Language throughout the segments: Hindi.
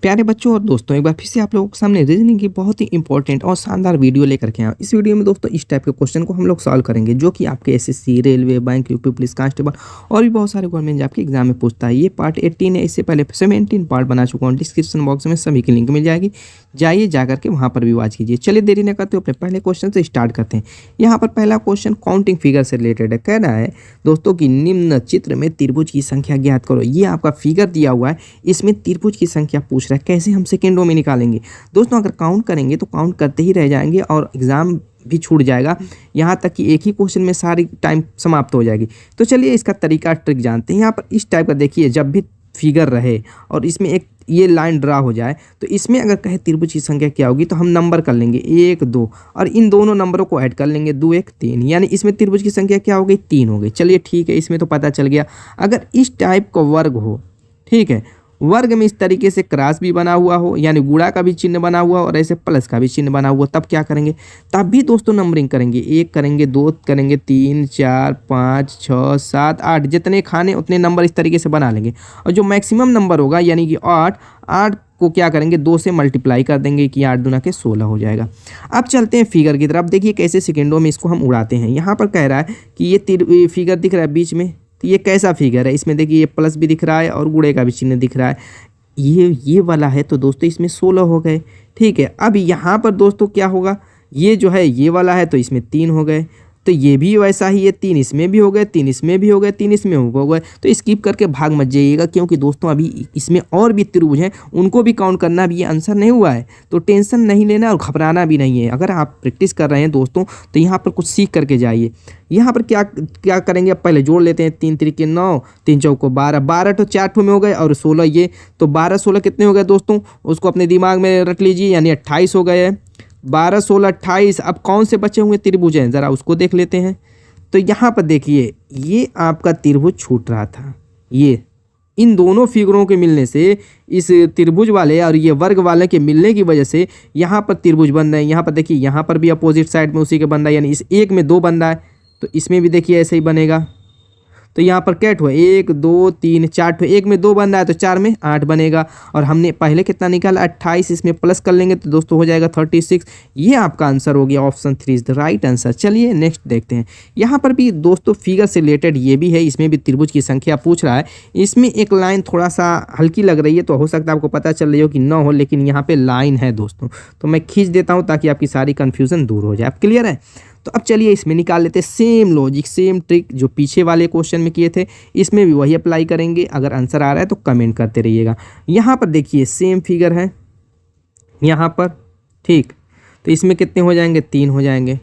प्यारे बच्चों और दोस्तों, एक बार फिर से आप लोगों के सामने रीजनिंग की बहुत ही इंपॉर्टेंट और शानदार वीडियो लेकर के आए। इस वीडियो में दोस्तों इस टाइप के क्वेश्चन को हम लोग सॉल्व करेंगे जो कि आपके SSC, railway, bank, UP police constable और भी बहुत सारे गवर्नमेंट जॉब के एग्जाम में पूछता है। ये पार्ट 18 है। इससे पहले 17 पार्ट बना चुका हूँ। डिस्क्रिप्शन बॉक्स में सभी की लिंक मिल जाएगी, जाइए जाकर के वहाँ पर भी वॉच कीजिए। चलिए देरी न करते हुए अपने पहले क्वेश्चन से स्टार्ट करते हैं। यहाँ पर पहला क्वेश्चन काउंटिंग फिगर से रिलेटेड है। कह रहा है दोस्तों कि निम्न चित्र में त्रिभुज की संख्या ज्ञात करो। ये आपका फिगर दिया हुआ है, इसमें त्रिभुज की संख्या पूछ रहा है। कैसे हम सेकेंडों में निकालेंगे दोस्तों? अगर काउंट करेंगे तो काउंट करते ही रह जाएंगे और एग्जाम भी छूट जाएगा, यहाँ तक कि एक ही क्वेश्चन में सारी टाइम समाप्त हो जाएगी। तो चलिए इसका तरीका ट्रिक जानते हैं। यहाँ पर इस टाइप का देखिए, जब भी फिगर रहे और इसमें एक ये लाइन ड्रा हो जाए तो इसमें अगर कहे त्रिभुज की संख्या क्या होगी तो हम नंबर कर लेंगे 1 2 और इन दोनों नंबरों को ऐड कर लेंगे 2 1 3, यानी इसमें त्रिभुज की संख्या क्या हो गई? 3 हो गई। चलिए ठीक है, इसमें तो पता चल गया। अगर इस टाइप का वर्ग हो, ठीक है, वर्ग में इस तरीके से क्रॉस भी बना हुआ हो, यानी गुणा का भी चिन्ह बना हुआ और ऐसे प्लस का भी चिन्ह बना हुआ, तब क्या करेंगे? तब भी दोस्तों नंबरिंग करेंगे। 1 करेंगे, 2 करेंगे, 3 4 5 6 7 8, जितने खाने उतने नंबर इस तरीके से बना लेंगे। और जो मैक्सिमम नंबर होगा यानी कि 8 को क्या करेंगे? 2 से मल्टीप्लाई कर देंगे कि 8 दूना के 16 हो जाएगा। अब चलते हैं फिगर की तरफ। देखिए कैसे सेकेंडों में इसको हम उड़ाते हैं। यहाँ पर कह रहा है कि ये फिगर दिख रहा है बीच में, तो ये कैसा फिगर है? इसमें देखिए ये प्लस भी दिख रहा है और गुणे का भी चिन्ह दिख रहा है। ये वाला है, तो दोस्तों इसमें 16 हो गए। ठीक है, अब यहाँ पर दोस्तों क्या होगा? ये जो है ये वाला है तो इसमें 3 हो गए, तो ये भी वैसा ही है, 3 इसमें भी हो गए, 3 इसमें भी हो गए, 3 इसमें हो गए। तो स्किप करके भाग मत जाइएगा, क्योंकि दोस्तों अभी इसमें और भी त्रिभुज हैं, उनको भी काउंट करना। भी ये आंसर नहीं हुआ है तो टेंशन नहीं लेना और घबराना भी नहीं है। अगर आप प्रैक्टिस कर रहे हैं दोस्तों तो यहाँ पर कुछ सीख करके जाइए। यहाँ पर क्या क्या करेंगे? अब पहले जोड़ लेते हैं। 3 3 9, 3 चौको 12, 12 तो 4 ठो में हो गए और 16 ये, तो 12 16 कितने हो गए दोस्तों? उसको अपने दिमाग में रख लीजिए, यानी 28 हो गए। 12 16 28। अब कौन से बचे हुए त्रिभुज हैं ज़रा उसको देख लेते हैं। तो यहाँ पर देखिए ये आपका त्रिभुज छूट रहा था। ये इन दोनों फिगरों के मिलने से, इस त्रिभुज वाले और ये वर्ग वाले के मिलने की वजह से यहाँ पर त्रिभुज बन रहे हैं। यहाँ पर देखिए, यहाँ पर भी अपोजिट साइड में उसी के बन रहा है, यानी इस एक में 2 बन रहा है तो इसमें भी देखिए ऐसे ही बनेगा। तो यहाँ पर कैट हुआ 1 2 3 4 ठो, एक में 2 बन रहा है तो 4 में 8 बनेगा। और हमने पहले कितना निकाला? 28। इसमें प्लस कर लेंगे तो दोस्तों हो जाएगा 36। ये आपका आंसर हो गया। Option 3 is the right answer. चलिए नेक्स्ट देखते हैं। यहाँ पर भी दोस्तों फिगर से रिलेटेड ये भी है, इसमें भी त्रिभुज की संख्या पूछ रहा है। इसमें एक लाइन थोड़ा सा हल्की लग रही है, तो हो सकता है आपको पता चल रही हो कि न हो, लेकिन यहाँ पे लाइन है दोस्तों, तो मैं खींच देता हूँ ताकि आपकी सारी कन्फ्यूजन दूर हो जाए। आप क्लियर है? तो अब चलिए इसमें निकाल लेते हैं। सेम लॉजिक, सेम ट्रिक जो पीछे वाले क्वेश्चन में किए थे, इसमें भी वही अप्लाई करेंगे। अगर आंसर आ रहा है तो कमेंट करते रहिएगा। यहाँ पर देखिए सेम फिगर है यहाँ पर, ठीक, तो इसमें कितने हो जाएंगे? 3 हो जाएंगे।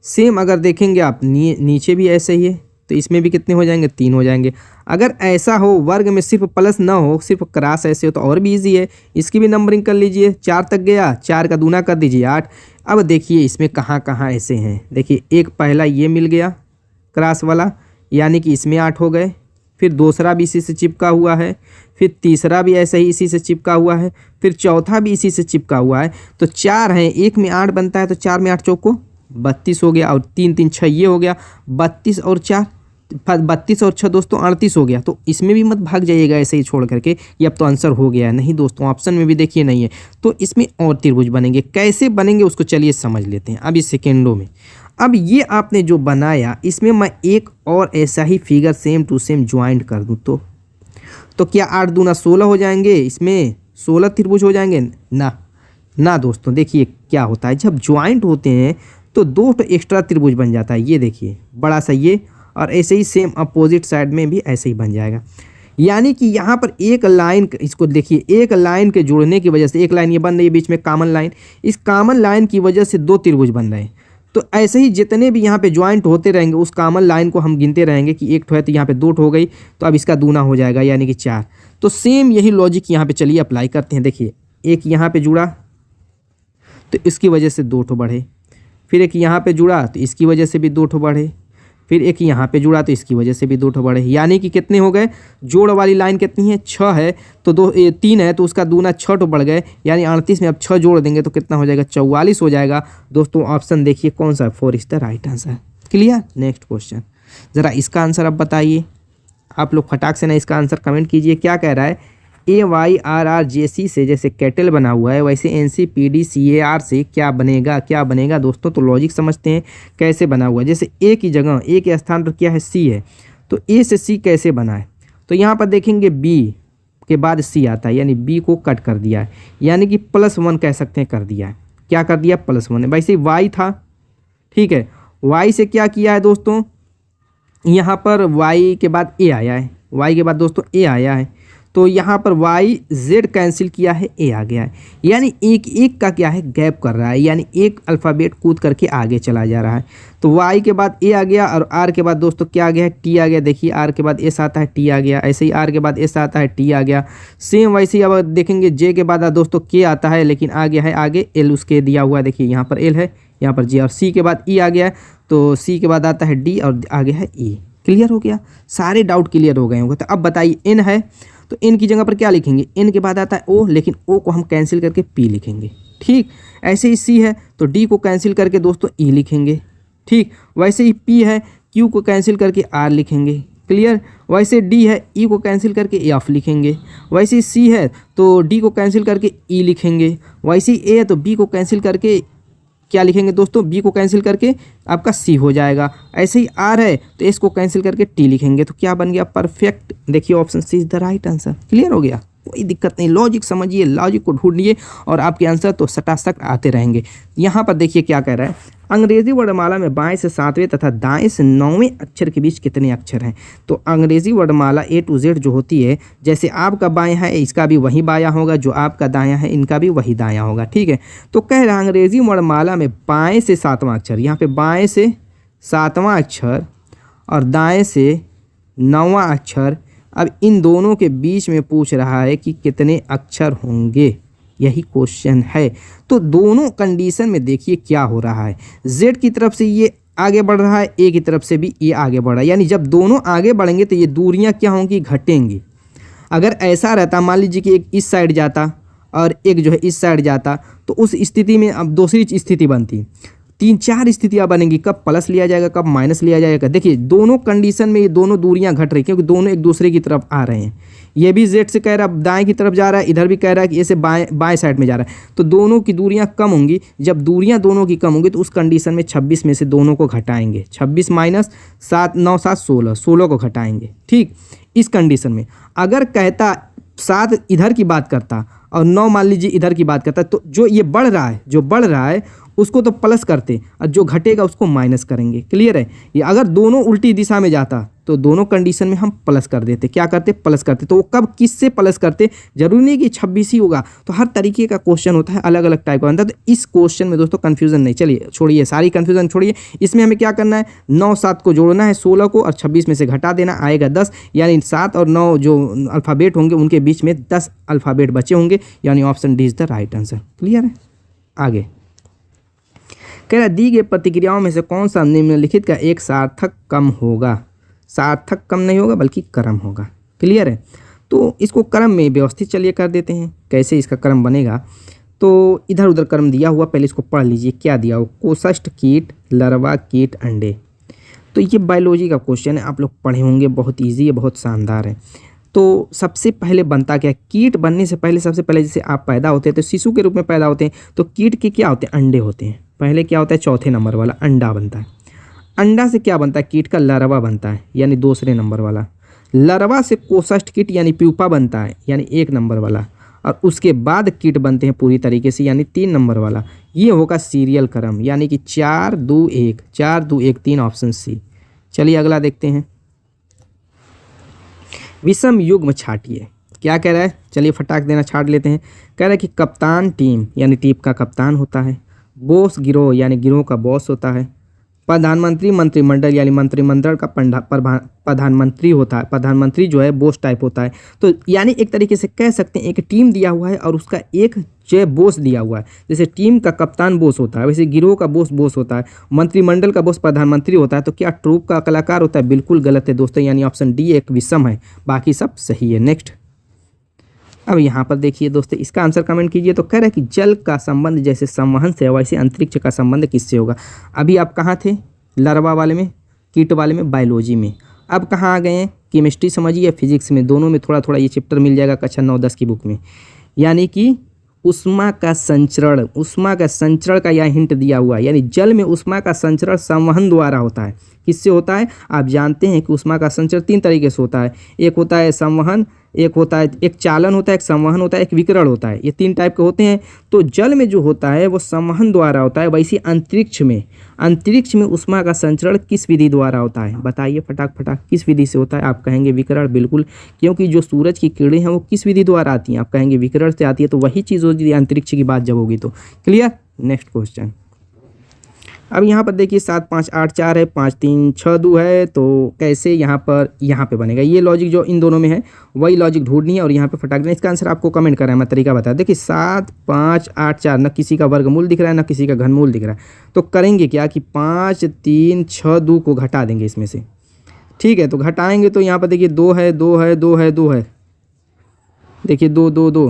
सेम अगर देखेंगे आप नीचे भी ऐसे ही है, तो इसमें भी कितने हो जाएंगे? 3 हो जाएंगे। अगर ऐसा हो वर्ग में सिर्फ प्लस ना हो, सिर्फ क्रॉस ऐसे हो, तो और भी इजी है। इसकी भी नंबरिंग कर लीजिए। 4 तक गया, 4 का दूना कर दीजिए 8। अब देखिए इसमें कहाँ कहाँ ऐसे हैं। देखिए एक पहला ये मिल गया क्रॉस वाला, यानी कि इसमें 8 हो गए। फिर दूसरा भी इसी से चिपका हुआ है, फिर तीसरा भी ऐसे ही इसी से चिपका हुआ है, फिर चौथा भी इसी से चिपका हुआ है। तो 4 हैं, एक में 8 बनता है, तो 4 में 8 चौको 32 हो गया, और 3 3 6 ये हो गया 32 और 4 32 और 6 दोस्तों 38 हो गया। तो इसमें भी मत भाग जाइएगा ऐसे ही छोड़ करके ये अब तो आंसर हो गया है। नहीं दोस्तों, ऑप्शन में भी देखिए नहीं है, तो इसमें और त्रिभुज बनेंगे। कैसे बनेंगे उसको चलिए समझ लेते हैं अभी सेकेंडों में। अब ये आपने जो बनाया, इसमें मैं एक और ऐसा ही figure same to same joint कर दूँ तो क्या 8 दूना 16 हो जाएंगे? इसमें 16 त्रिभुज हो जाएंगे? ना दोस्तों, देखिए क्या होता है जब ज्वाइंट होते हैं तो 2 तो एक्स्ट्रा त्रिभुज बन जाता है। ये देखिए बड़ा सा ये, और ऐसे ही सेम अपोजिट साइड में भी ऐसे ही बन जाएगा। यानी कि यहाँ पर एक लाइन, इसको देखिए, एक लाइन के जुड़ने की वजह से, एक लाइन ये बन रही है बीच में कॉमन लाइन, इस कॉमन लाइन की वजह से 2 त्रिभुज बन रहे हैं। तो ऐसे ही जितने भी यहाँ पे ज्वाइंट होते रहेंगे उस कॉमन लाइन को हम गिनते रहेंगे कि 1 ठो है तो यहाँ पे 2 ठो हो गई, तो अब इसका दूना हो जाएगा यानी कि 4। तो सेम यही लॉजिक यहाँ पे चलिए अप्लाई करते हैं। देखिए एक यहाँ पे जुड़ा तो इसकी वजह से 2 ठो बढ़े, फिर एक यहाँ पे जुड़ा तो इसकी वजह से भी 2 ठो बढ़े, फिर एक यहाँ पे जुड़ा तो इसकी वजह से भी 2 ठो बढ़े। यानी कि कितने हो गए? जोड़ वाली लाइन कितनी है? 6 है, तो 3 है तो उसका दूना 6 ठो बढ़ गए, यानी 38 में अब 6 जोड़ देंगे तो कितना हो जाएगा? 44 हो जाएगा। दोस्तों ऑप्शन देखिए कौन सा? 4 is the right answer. Clear? Next question, ज़रा इसका आंसर अब बताइए। आप लोग फटाक से ना इसका आंसर कमेंट कीजिए। क्या कह रहा है? AYRRJC से जैसे कैटल बना हुआ है, वैसे NCPDCAR से क्या बनेगा दोस्तों। तो लॉजिक समझते हैं कैसे बना हुआ है। जैसे ए की जगह, ए के स्थान पर क्या है, सी है, तो ए से सी कैसे बना है। तो यहाँ पर देखेंगे बी के बाद सी आता है, यानी बी को कट कर दिया है, यानी कि +1 कह सकते हैं कर दिया है। क्या कर दिया, +1 है। वैसे वाई था, ठीक है, वाई से क्या किया है दोस्तों, यहाँ पर वाई के बाद ए आया है, वाई के बाद दोस्तों ए आया है, तो यहाँ पर वाई जेड कैंसिल किया है, ए आ गया है, यानी एक एक का क्या है, गैप कर रहा है, यानी एक अल्फ़ाबेट कूद करके आगे चला जा रहा है। तो वाई के बाद ए आ गया और आर के बाद दोस्तों क्या आ गया है, टी आ गया। देखिए आर के बाद एस आता है, टी आ गया, ऐसे ही आर के बाद एस आता है, टी आ गया। सेम वैसे ही अब देखेंगे जे के बाद दोस्तों के आता है, लेकिन आ गया है आगे एल, उसके दिया हुआ है, देखिए यहाँ पर एल है, यहाँ पर जे, और सी के बाद ई आ गया है, तो सी के बाद आता है डी और आगे है ई। क्लियर हो गया, सारे डाउट क्लियर हो गए होंगे। तो अब बताइए एन है, तो एन की जगह पर क्या लिखेंगे, एन के बाद आता है ओ, लेकिन ओ को हम कैंसिल करके पी लिखेंगे, ठीक। ऐसे ही सी है तो डी को कैंसिल करके दोस्तों ई लिखेंगे, ठीक। वैसे ही पी है, क्यू को कैंसिल करके आर लिखेंगे, क्लियर। वैसे डी है, ई को कैंसिल करके एफ लिखेंगे। वैसे ही सी है तो डी को कैंसिल करके ई लिखेंगे। वैसे ही ए है तो बी को कैंसिल करके क्या लिखेंगे दोस्तों, बी को कैंसिल करके आपका सी हो जाएगा। ऐसे ही आर है तो एस को कैंसिल करके टी लिखेंगे, तो क्या बन गया, परफेक्ट। देखिए option C is the right answer. Clear हो गया, कोई दिक्कत नहीं, लॉजिक समझिए, लॉजिक को ढूंढिए और आपके आंसर तो सटासट आते रहेंगे। यहाँ पर देखिए क्या कह रहा है, अंग्रेजी वर्णमाला में बाएं से 7वें तथा दाएं से 9वें अक्षर के बीच कितने अक्षर हैं। तो अंग्रेजी वर्णमाला A to Z जो होती है, जैसे आपका बाएं है इसका भी वही बायां होगा, जो आपका दायां है इनका भी वही दायां होगा, ठीक है। तो कह रहा है अंग्रेजी वर्णमाला में बाएं से 7वां अक्षर, यहाँ पे बाएं से 7वां अक्षर और दाएं से 9वां अक्षर, अब इन दोनों के बीच में पूछ रहा है कि कितने अक्षर होंगे, यही क्वेश्चन है। तो दोनों कंडीशन में देखिए क्या हो रहा है, जेड की तरफ से ये आगे बढ़ रहा है, ए की तरफ से भी ये आगे बढ़ रहा है, यानी जब दोनों आगे बढ़ेंगे तो ये दूरियां क्या होंगी, घटेंगी। अगर ऐसा रहता, मान लीजिए कि एक इस साइड जाता और एक जो है इस साइड जाता, तो उस स्थिति में अब दूसरी स्थिति बनती, 3-4 स्थितियां बनेंगी, कब प्लस लिया जाएगा, कब माइनस लिया जाएगा। देखिए दोनों कंडीशन में ये दोनों दूरियां घट रही, क्योंकि दोनों एक दूसरे की तरफ आ रहे हैं। ये भी जेड से कह रहा है दाएं की तरफ जा रहा है, इधर भी कह रहा है कि ऐसे बाएं साइड में जा रहा है, तो दोनों की दूरियां कम होंगी। जब दूरियां दोनों की कम होंगी तो उस कंडीशन में 26 में से दोनों को घटाएंगे, 26 माइनस 7 9 7 16, 16 को घटाएंगे, ठीक। इस कंडीशन में अगर कहता 7 इधर की बात करता और 9 मान लीजिए इधर की बात करता, तो जो ये बढ़ रहा है, जो बढ़ रहा है उसको तो प्लस करते और जो घटेगा उसको माइनस करेंगे। क्लियर है, ये अगर दोनों उल्टी दिशा में जाता तो दोनों कंडीशन में हम प्लस कर देते, क्या करते, प्लस करते। तो वो कब किससे प्लस करते, जरूरी नहीं कि 26 ही होगा, तो हर तरीके का क्वेश्चन होता है, अलग अलग टाइप का बनता है। तो इस क्वेश्चन में दोस्तों कन्फ्यूजन नहीं, चलिए छोड़िए सारी कन्फ्यूजन छोड़िए, इसमें हमें क्या करना है, 9 7 को जोड़ना है 16 को और 26 में से घटा देना, आएगा 10, यानी 7 और 9 जो अल्फ़ाबेट होंगे उनके बीच में 10 अल्फ़ाबेट बचे होंगे, यानी option D is the right answer. Clear है, आगे कह रहा दी गई प्रतिक्रियाओं में से कौन सा निम्नलिखित का एक सार्थक कम होगा। सार्थक कम नहीं होगा बल्कि क्रम होगा। क्लियर है, तो इसको क्रम में व्यवस्थित चलिए कर देते हैं, कैसे इसका क्रम बनेगा। तो इधर उधर क्रम दिया हुआ, पहले इसको पढ़ लीजिए क्या दिया हुआ, कोष्ठ कीट, लार्वा कीट, अंडे। तो ये बायोलॉजी का क्वेश्चन है, आप लोग पढ़े होंगे, बहुत ईजी है, बहुत शानदार है। तो सबसे पहले बनता क्या है, कीट बनने से पहले सबसे पहले जैसे आप पैदा होते हैं तो शिशु के रूप में पैदा होते हैं, तो कीट के क्या होते हैं, अंडे होते हैं। पहले क्या होता है, चौथे नंबर वाला अंडा बनता है। अंडा से क्या बनता है, कीट का लार्वा बनता है, यानी दूसरे नंबर वाला। लार्वा से कोष्ठ कीट यानी प्यूपा बनता है, यानी 1 नंबर वाला, और उसके बाद कीट बनते हैं पूरी तरीके से, यानी 3 नंबर वाला। ये होगा सीरियल क्रम, यानी कि 4 2 1 4 2 1 3, ऑप्शन सी। चलिए अगला देखते हैं, विषम युग्म छाटिए। क्या कह रहा है, चलिए फटाक देना छाट लेते हैं। कह रहा है कि कप्तान टीम यानी टीम का कप्तान होता है, बॉस गिरोह यानी गिरोह का बॉस होता है, प्रधानमंत्री मंत्रिमंडल यानी मंत्रिमंडल का प्रधानमंत्री होता है, प्रधानमंत्री जो है बॉस टाइप होता है। तो यानी एक तरीके से कह सकते हैं एक टीम दिया हुआ है और उसका एक जो है बॉस दिया हुआ है। जैसे टीम का कप्तान बॉस होता है, वैसे गिरोह का बॉस होता है, मंत्रिमंडल का बॉस प्रधानमंत्री होता है। तो क्या ट्रूप का कलाकार होता है, बिल्कुल गलत है दोस्तों, यानी ऑप्शन डी एक विषम है, बाकी सब सही है। नेक्स्ट, अब यहाँ पर देखिए दोस्तों, इसका आंसर कमेंट कीजिए। तो कह रहा है कि जल का संबंध जैसे संवहन से वैसे अंतरिक्ष का संबंध किससे होगा। अभी आप कहाँ थे, लार्वा वाले में, कीट वाले में, बायोलॉजी में। अब कहाँ आ गए हैं, केमिस्ट्री समझिए या फिजिक्स में, दोनों में थोड़ा थोड़ा ये चैप्टर मिल जाएगा कक्षा 9-10 की बुक में। यानी कि ऊष्मा का संचरण का यह हिंट दिया हुआ है, यानी जल में ऊष्मा का संचरण संवहन द्वारा होता है। किससे होता है? आप जानते हैं कि ऊष्मा का संचरण 3 तरीके से होता है। एक होता है संवहन, एक चालन होता है, एक संवहन होता है, एक विकिरण होता है। ये 3 टाइप के होते हैं। तो जल में जो होता है वो संवहन द्वारा होता है। वैसे अंतरिक्ष में ऊष्मा का संचरण किस विधि द्वारा होता है? बताइए फटाक किस विधि से होता है? आप कहेंगे विकिरण, बिल्कुल, क्योंकि जो सूरज की किरणें हैं वो किस विधि द्वारा आती हैं? आप कहेंगे विकिरण से आती है। तो वही चीज़ होगी अंतरिक्ष की बात जब होगी तो। क्लियर? Next question. अब यहाँ पर देखिए 7 5 8 4 है, 5 3 6 2 है, तो कैसे यहाँ पे बनेगा? ये लॉजिक जो इन दोनों में है वही लॉजिक ढूंढनी है और यहाँ पे फटाक देना। इसका आंसर आपको कमेंट करना है, मैं तरीका बता। देखिए 7 5 8 4 न किसी का वर्गमूल दिख रहा है न किसी का घनमूल दिख रहा है। तो करेंगे क्या कि 5 3 6 2 को घटा देंगे इसमें से। ठीक है, तो घटाएंगे तो यहाँ पर देखिए 2 है 2 है 2 है 2 है, देखिए 2 2 2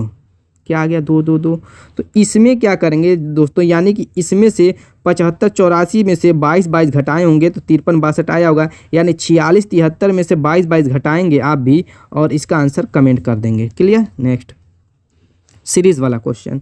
क्या आ गया? 2 2 2। तो इसमें क्या करेंगे दोस्तों, यानी कि इसमें से 75 84 में से 22 22 घटाए होंगे तो 53 62 आया होगा। यानी 46 73 में से 22 22 घटाएंगे आप भी और इसका आंसर कमेंट कर देंगे। क्लियर? नेक्स्ट सीरीज़ वाला क्वेश्चन।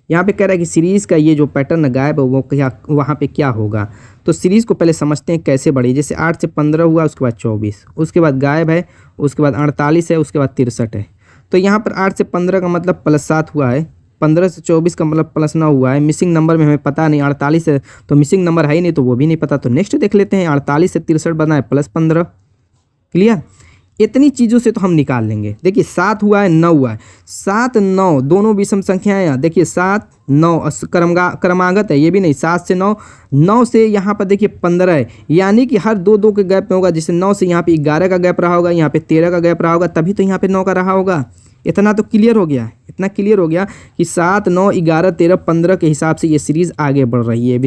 यहाँ पे कह रहा है कि सीरीज़ का ये जो पैटर्न गायब है वो क्या, वहाँ पे क्या होगा? तो सीरीज़ को पहले समझते हैं कैसे बढ़ी। जैसे 8 से 15 हुआ, उसके बाद 24, उसके बाद गायब है, उसके बाद 48 है, उसके बाद 63 है। तो यहाँ पर 8 से 15 का मतलब +7 हुआ है, 15 से 24 का मतलब +9 हुआ है। मिसिंग नंबर में हमें पता नहीं, 48 है तो मिसिंग नंबर है ही नहीं, तो वो भी नहीं पता। तो नेक्स्ट देख लेते हैं। 48 से 63 बना है +15। क्लियर? इतनी चीज़ों से तो हम निकाल लेंगे। देखिए 7 हुआ है, 9 हुआ है, 7 9 दोनों विषम संख्याएं हैं। देखिए 7 9 क्रमागत है, ये भी नहीं। 7 से 9, 9 से यहाँ पर देखिए 15 है, यानी कि हर 2 2 के गैप में होगा। जैसे 9 से यहाँ पे 11 का गैप रहा होगा, यहाँ पे 13 का गैप रहा होगा, तभी तो यहाँ पे 9 का रहा होगा। इतना तो क्लियर हो गया, इतना क्लियर हो गया कि 7 9 11 13 15 के हिसाब से ये सीरीज़ आगे बढ़ रही है।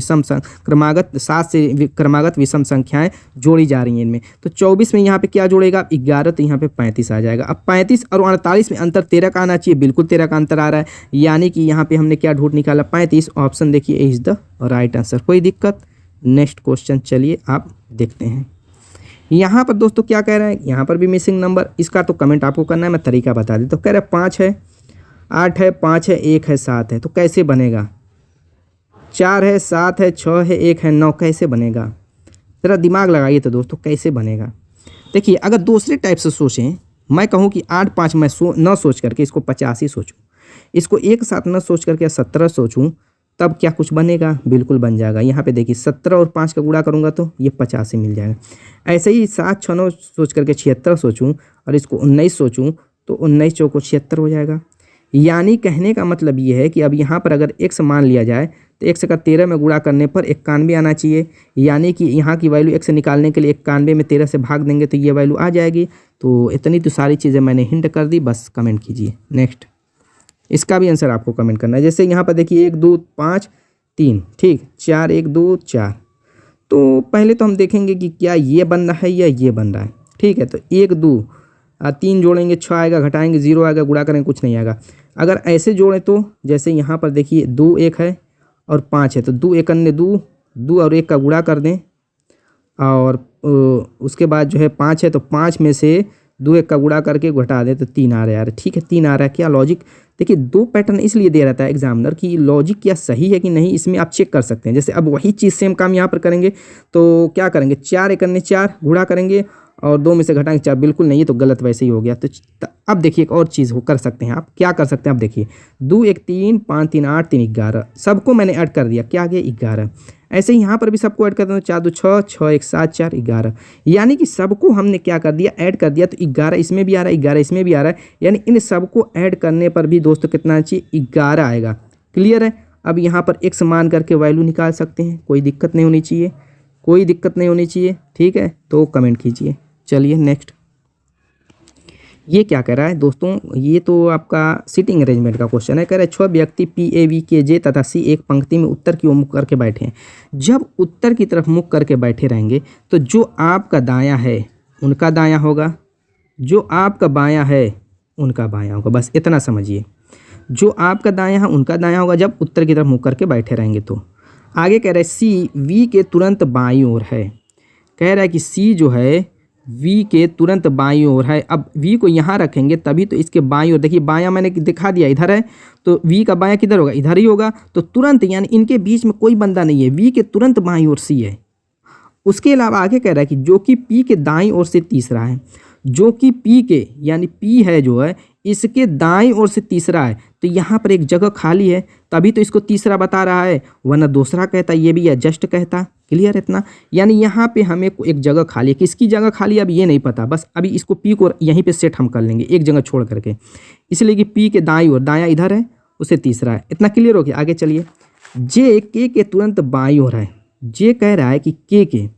क्रमागत 7 से क्रमागत विषम संख्याएं जोड़ी जा रही हैं इनमें। तो 24 में यहाँ पे क्या जोड़ेगा? 11, तो यहाँ पे 35 आ जाएगा। अब 35 और 48 में अंतर 13 का आना चाहिए, बिल्कुल 13 का अंतर आ रहा है, यानी कि यहाँ पे हमने क्या ढूंढ निकाला? 35। ऑप्शन देखिए इज द राइट आंसर। कोई दिक्कत? नेक्स्ट क्वेश्चन चलिए आप देखते हैं। यहाँ पर दोस्तों क्या कह रहा है? यहाँ पर भी मिसिंग नंबर, इसका तो कमेंट आपको करना है, मैं तरीका बता देता हूँ। कह रहा है 5 है 8 है 5 है 1 है 7 है, तो कैसे बनेगा? 4 है 7 है 6 है 1 है 9, कैसे बनेगा? ज़रा दिमाग लगाइए तो दोस्तों, कैसे बनेगा? देखिए अगर दूसरे टाइप से सोचें, मैं कहूँ कि 8 5 मैं न सोच करके इसको 85 सोचूँ, इसको एक साथ न सोच करके 17 सोचूँ, तब क्या कुछ बनेगा? बिल्कुल बन जाएगा। यहाँ पे देखिए 17 और 5 का गुणा करूँगा तो ये 85 मिल जाएगा। ऐसे ही 7 6 9 सोच करके 76 सोचूं और इसको 19 सोचूं तो 19 चौको 76 हो जाएगा। यानी कहने का मतलब ये है कि अब यहाँ पर अगर x मान लिया जाए तो x का 13 में गुणा करने पर 91 आना चाहिए। यानी कि यहाँ की वैल्यू x निकालने के लिए 91 में 13 से भाग देंगे तो ये वैल्यू आ जाएगी। तो इतनी तो सारी चीज़ें मैंने हिंट कर दी, बस कमेंट कीजिए। नेक्स्ट इसका भी आंसर आपको कमेंट करना है। जैसे यहाँ पर देखिए 1 2 5 3, ठीक, 4 1 2 4। तो पहले तो हम देखेंगे कि क्या ये बन रहा है या ये बन रहा है। ठीक है, तो 1 2 3 जोड़ेंगे 6 आएगा, घटाएंगे 0 आएगा, गुणा करेंगे कुछ नहीं आएगा। अगर ऐसे जोड़ें तो जैसे यहाँ पर देखिए 2 1 है और 5 है, तो 2 1 अन्य 2 2 और 1 का गुणा कर दें और उसके बाद जो है 5 है तो 5 में से 2 1 का गुणा करके घटा दें तो 3 आ रहा है यार। ठीक है 3 आ रहा है। क्या लॉजिक? देखिए 2 पैटर्न इसलिए दे रहता है एग्जामिनर कि लॉजिक क्या सही है कि नहीं, इसमें आप चेक कर सकते हैं। जैसे अब वही चीज़ सेम काम यहाँ पर करेंगे तो क्या करेंगे? 4 1 अन्य 4 गुणा करेंगे और 2 में से घटाएंगे 4, बिल्कुल नहीं, ये तो गलत वैसे ही हो गया। तो अब देखिए एक और चीज़ हो कर सकते हैं आप, क्या कर सकते हैं? आप देखिए 2 1 3 5 3 8 3 11, सबको मैंने ऐड कर दिया, क्या आ गया? 11। ऐसे ही यहाँ पर भी सबको ऐड कर दें, 4 2 6 6 1 7 4 11, यानी कि सबको हमने क्या कर दिया? ऐड कर दिया। तो 11 इसमें भी आ रहा है, 11 इसमें भी आ रहा है, यानी इन सबको ऐड करने पर भी दोस्तों कितना चाहिए? 11 आएगा। क्लियर है? अब यहाँ पर x मान करके वैल्यू निकाल सकते हैं, कोई दिक्कत नहीं होनी चाहिए, कोई दिक्कत नहीं होनी चाहिए। ठीक है, तो कमेंट कीजिए। चलिए नेक्स्ट, ये क्या कह रहा है दोस्तों? ये तो आपका सीटिंग अरेंजमेंट का क्वेश्चन है। कह रहा है 6 व्यक्ति P A V K J तथा C एक पंक्ति में उत्तर की ओर मुख करके बैठे हैं। जब उत्तर की तरफ मुख करके बैठे रहेंगे तो जो आपका दायां है उनका दायां होगा, जो आपका बायां है उनका बायां होगा। बस इतना समझिए, जो आपका दायां है उनका दायां होगा जब उत्तर की तरफ मुख करके बैठे रहेंगे। तो आगे कह रहा है C V के तुरंत बाईं ओर है। कह रहा है कि C जो है वी के तुरंत बाईं ओर है। अब वी को यहाँ रखेंगे तभी तो इसके बाईं ओर, देखिए बायां मैंने दिखा दिया इधर है, तो वी का बायां किधर होगा, इधर ही होगा। तो तुरंत यानी इनके बीच में कोई बंदा नहीं है, वी के तुरंत बाईं ओर सी है। उसके अलावा आगे कह रहा है कि जो कि पी के दाईं ओर से तीसरा है, जो कि पी के यानी पी है जो है इसके दाईं ओर से तीसरा है। तो यहाँ पर एक जगह खाली है तभी तो इसको तीसरा बता रहा है, वरना दूसरा कहता, ये भी या जस्ट कहता। क्लियर इतना, यानी यहाँ पे हमें एक जगह खाली है, किसकी जगह खाली है अब ये नहीं पता, बस अभी इसको पी को यहीं पे सेट हम कर लेंगे एक जगह छोड़ करके, इसलिए कि पी के दाईं ओर, दायां इधर है उसे तीसरा है। इतना क्लियर हो गया। आगे चलिए, जे के तुरंत बाईं ओर है। जे कह रहा है कि के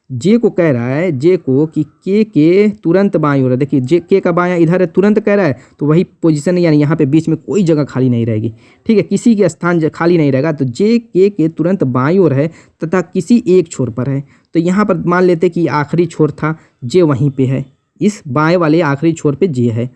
जे को कह रहा है, जे को कि के तुरंत बाईं ओर है। देखिए जे के का बायां इधर है, तुरंत कह रहा है तो वही पोजीशन है, यानी यहाँ पे बीच में कोई जगह खाली नहीं रहेगी। ठीक है, किसी के स्थान खाली नहीं रहेगा। तो जे के तुरंत बाईं ओर है तथा किसी एक छोर पर है। तो यहाँ पर मान लेते कि आखिरी छोर था, जे वहीं पे है, इस बाएँ वाले आखिरी छोर पर जे है।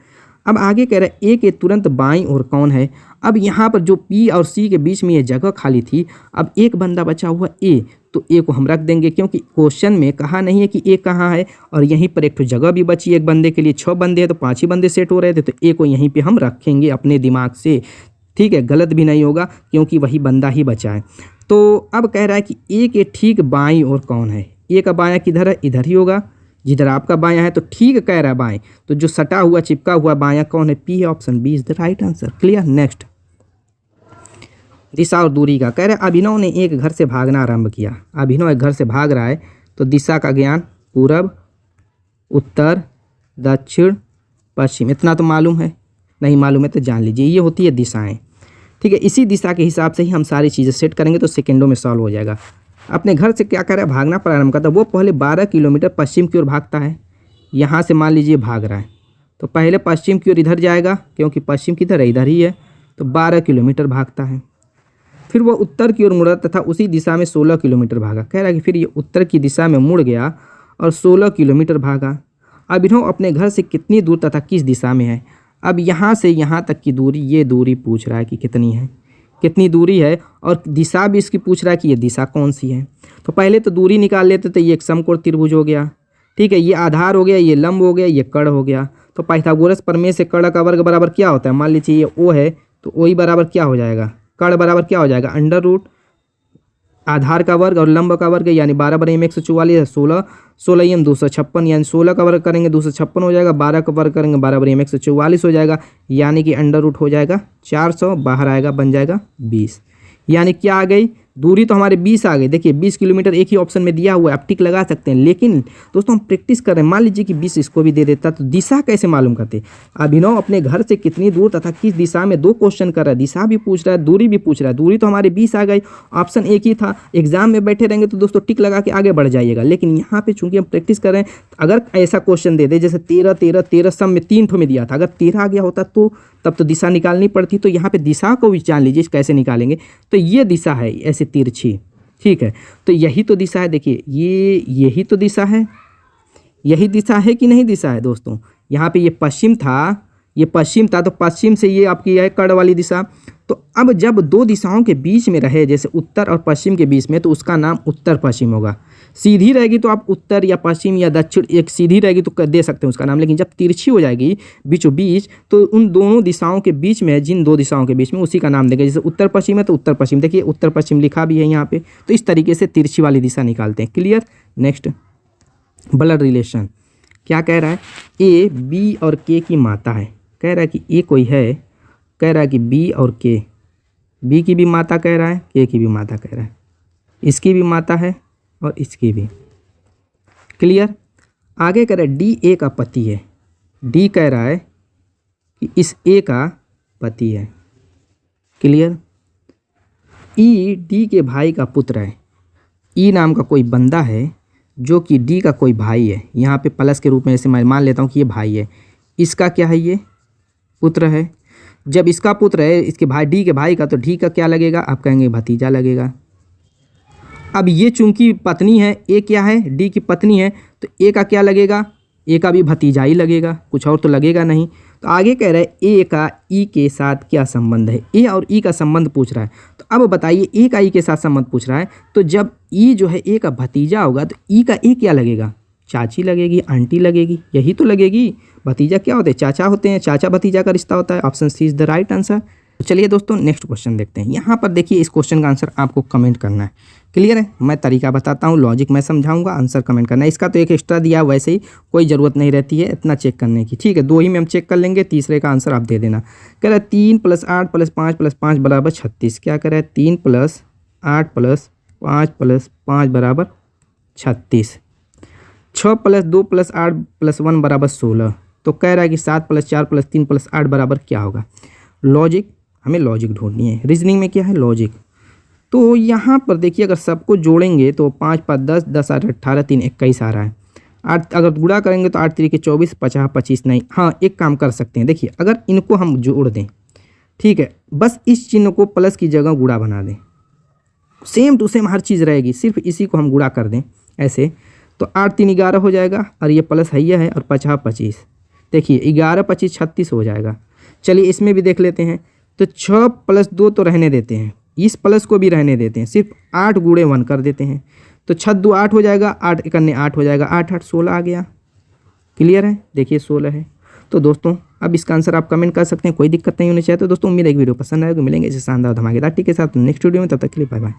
अब आगे कह रहा है ए के तुरंत बाईं ओर कौन है। अब यहाँ पर जो पी और सी के बीच में ये जगह खाली थी, अब एक बंदा बचा हुआ ए, तो ए को हम रख देंगे क्योंकि क्वेश्चन में कहा नहीं है कि ए कहाँ है, और यहीं पर एक तो जगह भी बची एक बंदे के लिए, 6 बंदे हैं तो 5 ही बंदे सेट हो रहे थे, तो ए को यहीं पे हम रखेंगे अपने दिमाग से। ठीक है, गलत भी नहीं होगा क्योंकि वही बंदा ही बचा है। तो अब कह रहा है कि ए के ठीक बाईं ओर कौन है। ए का बायां किधर है, इधर ही होगा, जिधर आपका बायां है। तो ठीक कह रहा है बाएं, तो जो सटा हुआ चिपका हुआ बायां कौन है, पी है, option B is the right answer. Clear. Next, दिशा और दूरी का कह रहे हैं अभिनव ने एक घर से भागना आरंभ किया। अभिनव एक घर से भाग रहा है तो दिशा का ज्ञान पूरब, उत्तर, दक्षिण, पश्चिम, इतना तो मालूम है, नहीं मालूम है तो जान लीजिए, ये होती है दिशाएं। ठीक है, इसी दिशा के हिसाब से ही हम सारी चीज़ें सेट करेंगे तो सेकेंडों में सॉल्व हो जाएगा। अपने घर से क्या कर रहा है, भागना प्रारंभ करता है। वो पहले 12 किलोमीटर पश्चिम की ओर भागता है। यहाँ से मान लीजिए भाग रहा है तो पहले पश्चिम की ओर इधर जाएगा क्योंकि पश्चिम किधर है, इधर ही है, तो 12 किलोमीटर भागता है। फिर वह उत्तर की ओर मुड़ा तथा उसी दिशा में 16 किलोमीटर भागा। कह रहा है कि फिर ये उत्तर की दिशा में मुड़ गया और 16 किलोमीटर भागा। अभिनव अपने घर से कितनी दूर तथा किस दिशा में है। अब यहाँ से यहाँ तक की दूरी, ये दूरी पूछ रहा है कि कितनी है, कितनी दूरी है, और दिशा भी इसकी पूछ रहा है कि ये दिशा कौन सी है। तो पहले तो दूरी निकाल लेते तो ये एक समकोण त्रिभुज हो गया। ठीक है, ये आधार हो गया, ये लंब हो गया, ये कड़ हो गया। तो पाइथागोरस प्रमेय से कड़ का वर्ग बराबर क्या होता है, मान लीजिए ये ओ है तो ओ ही बराबर क्या हो जाएगा, कड़ बराबर क्या हो जाएगा, अंडर रूट आधार का वर्ग और लंब का वर्ग, यानी 12 बराबर 144 है, 16 एम 256, यानी 16 का वर्ग करेंगे 256 हो जाएगा, 12 का वर्ग करेंगे 12 बराबर 144 हो जाएगा, यानी कि अंडर रूट हो जाएगा 400, बाहर आएगा बन जाएगा 20। यानी क्या आ गई, दूरी तो हमारे 20 आ गई। देखिए 20 किलोमीटर एक ही ऑप्शन में दिया हुआ है, आप टिक लगा सकते हैं, लेकिन दोस्तों हम प्रैक्टिस कर रहे हैं। मान लीजिए कि 20 इसको भी दे देता तो दिशा कैसे मालूम करते। अभिनव अपने घर से कितनी दूर तथा किस दिशा में, 2 क्वेश्चन कर रहा है, दिशा भी पूछ रहा है, दूरी भी पूछ रहा है। दूरी तो हमारे 20 आ गई, ऑप्शन एक ही था। एग्जाम में बैठे रहेंगे तो दोस्तों टिक लगा के आगे बढ़ जाइएगा, लेकिन यहाँ पे चूंकि हम प्रैक्टिस कर रहे हैं, अगर ऐसा क्वेश्चन दे दे जैसे 13 13 13 सब में 3 ठो में दिया था, अगर 13 आ गया होता तो तब तो दिशा निकालनी पड़ती। तो यहाँ पे दिशा को भी जान लीजिए कैसे निकालेंगे। तो ये दिशा है ऐसे तिरछी, ठीक है, तो यही तो दिशा है। देखिए यही तो दिशा है, यही दिशा है कि नहीं दिशा है दोस्तों। यहाँ पे ये पश्चिम था, ये पश्चिम था, तो पश्चिम से ये आपकी है कड़ वाली दिशा। तो अब जब 2 दिशाओं के बीच में रहे, जैसे उत्तर और पश्चिम के बीच में, तो उसका नाम उत्तर पश्चिम होगा। सीधी रहेगी तो आप उत्तर या पश्चिम या दक्षिण, एक सीधी रहेगी तो दे सकते हैं उसका नाम, लेकिन जब तिरछी हो जाएगी बीचों बीच, तो उन दोनों दिशाओं के बीच में, जिन 2 दिशाओं के बीच में, उसी का नाम देंगे। जैसे उत्तर पश्चिम है तो उत्तर पश्चिम, देखिए उत्तर पश्चिम लिखा भी है यहाँ पे। तो इस तरीके से तिरछी वाली दिशा निकालते हैं। क्लियर। नेक्स्ट, ब्लड रिलेशन क्या कह रहा है, ए बी और के की माता है। कह रहा है कि ए कोई है, कह रहा है कि बी और के, बी की भी माता कह रहा है, के की भी माता कह रहा है, इसकी भी माता है और इसकी भी। क्लियर। आगे कह रहा है डी ए का पति है। डी कह रहा है कि इस ए का पति है। क्लियर। ई डी के भाई का पुत्र है। ई नाम का कोई बंदा है जो कि डी का कोई भाई है। यहाँ पे प्लस के रूप में ऐसे मैं मान लेता हूँ कि ये भाई है, इसका क्या है, ये पुत्र है। जब इसका पुत्र है इसके भाई, डी के भाई का, तो डी का क्या लगेगा, आप कहेंगे भतीजा लगेगा। अब ये चूंकि पत्नी है, ए क्या है, डी की पत्नी है, तो ए का क्या लगेगा, ए का भी भतीजा ही लगेगा, कुछ और तो लगेगा नहीं। तो आगे कह रहा है ए का ई के साथ क्या संबंध है। ए और ई का संबंध पूछ रहा है, तो अब बताइए ए का ई के साथ संबंध पूछ रहा है, तो जब ई जो है ए का भतीजा होगा तो ई का ए क्या लगेगा, चाची लगेगी, आंटी लगेगी, यही तो लगेगी। भतीजा क्या होते हैं? चाचा होते हैं, चाचा भतीजा का रिश्ता होता है। Option C is the right answer. तो चलिए दोस्तों नेक्स्ट क्वेश्चन देखते हैं। यहाँ पर देखिए इस क्वेश्चन का आंसर आपको कमेंट करना है। क्लियर है? मैं तरीका बताता हूँ, लॉजिक मैं समझाऊंगा, आंसर कमेंट करना है। इसका तो एक एक्स्ट्रा दिया है, वैसे ही कोई ज़रूरत नहीं रहती है इतना चेक करने की। ठीक है, 2 ही में हम चेक कर लेंगे, तीसरे का आंसर आप दे देना। कह रहा है 3 + 8 + 5 + 5 बराबर 36। क्या कह रहा है? 3 + 8 + 5 + 5 बराबर 36। 6 + 2 + 8 + 1 बराबर 16। तो कह रहा है कि 7 + 4 + 3 + 8 बराबर क्या होगा? लॉजिक, हमें लॉजिक ढूंढनी है। रीजनिंग में क्या है? लॉजिक। तो यहाँ पर देखिए अगर सबको जोड़ेंगे तो 5 × 5 = 10, 10 × 8 = 18, 3 × 21 आ रहा है। 8 अगर गुणा करेंगे तो 8 × 3 = 24, 50 × 25 नहीं। हाँ, एक काम कर सकते हैं, देखिए अगर इनको हम जोड़ दें, ठीक है, बस इस चिन्ह को प्लस की जगह गुणा बना दें, सेम टू सेम हर चीज़ रहेगी, सिर्फ इसी को हम गुणा कर दें ऐसे, तो 8 × 3 = 11 हो जाएगा, और ये प्लस है और 50 × 25, देखिए 11 × 25 = 36 हो जाएगा। चलिए इसमें भी देख लेते हैं। तो 6 + 2 तो रहने देते हैं, इस प्लस को भी रहने देते हैं, सिर्फ 8 × 1 कर देते हैं। तो 6 × 2 = 8 हो जाएगा, 8 × 1 = 8 हो जाएगा, 8 × 8 = 16 आ गया। क्लियर है? देखिए 16 है। तो दोस्तों अब इसका आंसर आप कमेंट कर सकते हैं, कोई दिक्कत नहीं होनी चाहिए। तो दोस्तों उम्मीद है एक वीडियो पसंद आएगा, मिलेंगे इसे शानदार धमाकेदार टिप के साथ नेक्स्ट वीडियो में, तब तक के लिए बाय बाय।